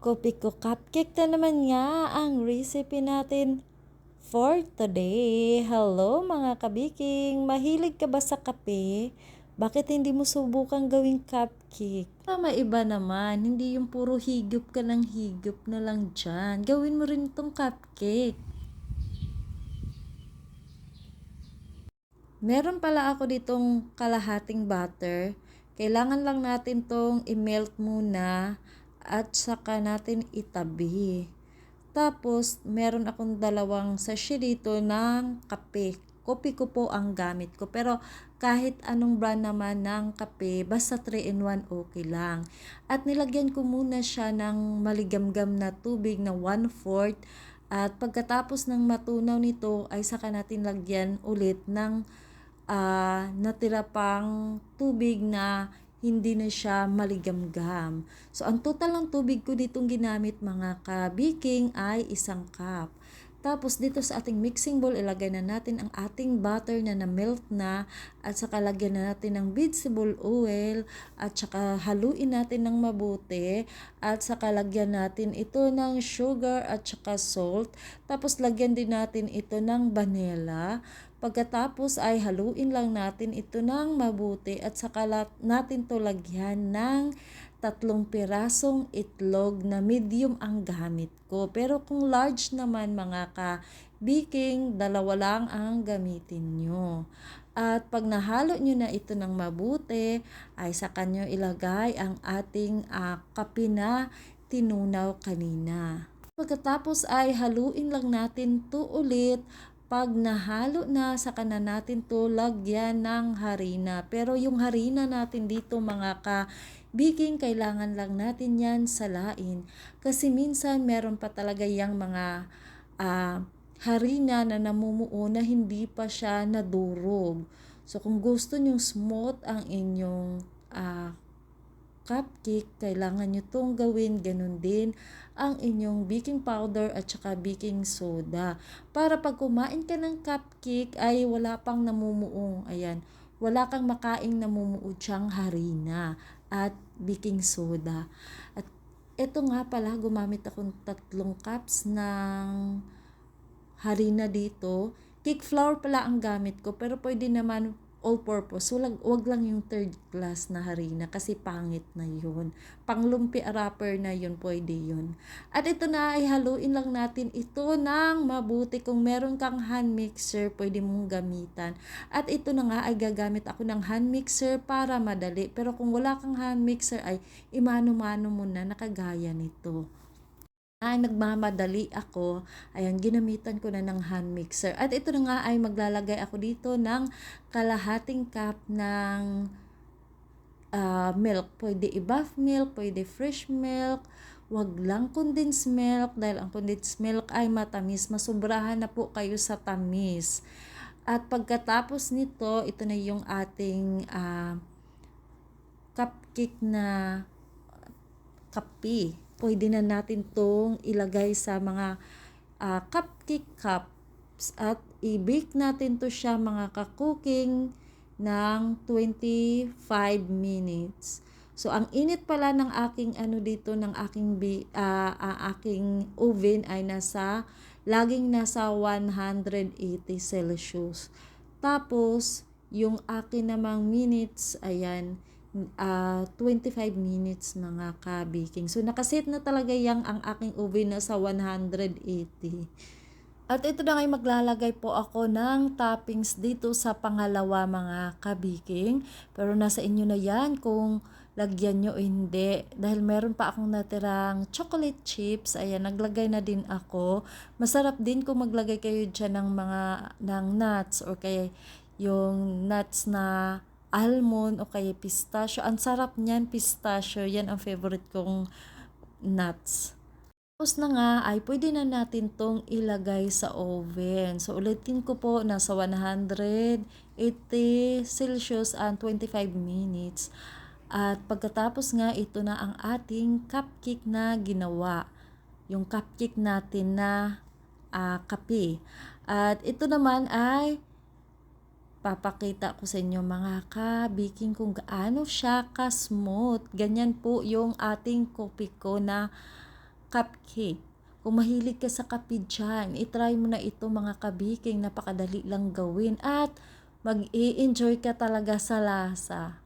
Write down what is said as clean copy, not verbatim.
Kopiko cupcake na naman nga ang recipe natin for today. Hello mga kabiking! Mahilig ka ba sa kape? Bakit hindi mo subukang gawing cupcake? Maiba naman, hindi yung puro higop ka ng higop na lang dyan. Gawin mo rin itong cupcake. Meron pala ako ditong kalahating butter. Kailangan lang natin tong i-melt muna at saka natin itabi. Tapos, meron akong dalawang sachet dito ng kape. Kopi ko po ang gamit ko. Pero kahit anong brand naman ng kape, basta 3-in-1 okay lang. At nilagyan ko muna siya ng maligamgam na tubig na 1/4. At pagkatapos ng matunaw nito ay saka natin lagyan ulit ng natira pang tubig na hindi na siya maligamgam. So, ang total ng tubig ko ditong ginamit mga ka-baking ay 1 cup. Tapos, dito sa ating mixing bowl, ilagay na natin ang ating butter na na-melt na at saka lagyan na natin ng vegetable oil at saka haluin natin ng mabuti at saka lagyan natin ito ng sugar at saka salt. Tapos, lagyan din natin ito ng vanilla. Pagkatapos ay haluin lang natin ito ng mabuti at saka natin to lagyan ng 3 pirasong itlog na medium ang gamit ko. Pero kung large naman mga ka-baking, 2 lang ang gamitin nyo. At pag nahalo nyo na ito ng mabuti, ay saka nyo ilagay ang ating kape na tinunaw kanina. Pagkatapos ay haluin lang natin to ulit. Pag nahalo na, saka na natin to lagyan ng harina. Pero yung harina natin dito mga ka-baking, kailangan lang natin yan salain. Kasi minsan meron pa talaga yung mga harina na namumuo na hindi pa siya nadurog. So kung gusto nyong smooth ang inyong cupcake, kailangan nyo itong gawin ganun din ang inyong baking powder at saka baking soda. Para pag kumain ka ng cupcake ay wala pang namumuong, ayan, wala kang makaing namumuo siyang harina at baking soda. At ito nga pala, gumamit akong 3 cups ng harina dito. Cake flour pala ang gamit ko, pero pwede naman all-purpose. Wag lang yung 3rd class na harina kasi pangit na yun. Panglumpia wrapper na yun, pwede yun. At ito na, ay haluin lang natin ito ng mabuti. Kung meron kang hand mixer, pwede mong gamitan. At ito na nga, ay gagamit ako ng hand mixer para madali. Pero kung wala kang hand mixer, ay imano-mano mo na nakagaya nito. Nagmamadali ako, ayan, ginamitan ko na ng hand mixer. At ito na nga ay maglalagay ako dito ng kalahating cup ng milk. Pwede i-buff milk, pwede fresh milk, wag lang condensed milk dahil ang condensed milk ay matamis. Masobrahan na po kayo sa tamis. At pagkatapos nito, ito na yung ating cupcake na kape. Pwede na natin tong ilagay sa mga cupcake cups at i-bake natin to siya mga ka-cooking ng 25 minutes. So, ang init pala ng aking dito, ng aking oven ay laging nasa 180 Celsius. Tapos, yung akin namang minutes, ayan, 25 minutes mga ka-baking. So, nakaset na talaga ang aking oven na sa 180. At ito na ngayon maglalagay po ako ng toppings dito sa pangalawa mga ka-baking. Pero nasa inyo na yan kung lagyan nyo o hindi. Dahil meron pa akong natirang chocolate chips. Ayan, naglagay na din ako. Masarap din kung maglagay kayo dyan ng nuts or kaya yung nuts na almond o kaya pistachio. Ang sarap niyan, pistachio. Yan ang favorite kong nuts. Tapos na nga ay pwede na natin tong ilagay sa oven. So ulitin ko po, nasa 180 Celsius and 25 minutes. At pagkatapos nga, ito na ang ating cupcake na ginawa. Yung cupcake natin na kape. At ito naman ay papakita ko sa inyo mga ka-baking kung gaano siya ka-smooth. Ganyan po yung ating kopi ko na cupcake. Kung mahilig ka sa kape dyan, itry mo na ito mga kabiking, napakadali lang gawin at mag-i-enjoy ka talaga sa lasa.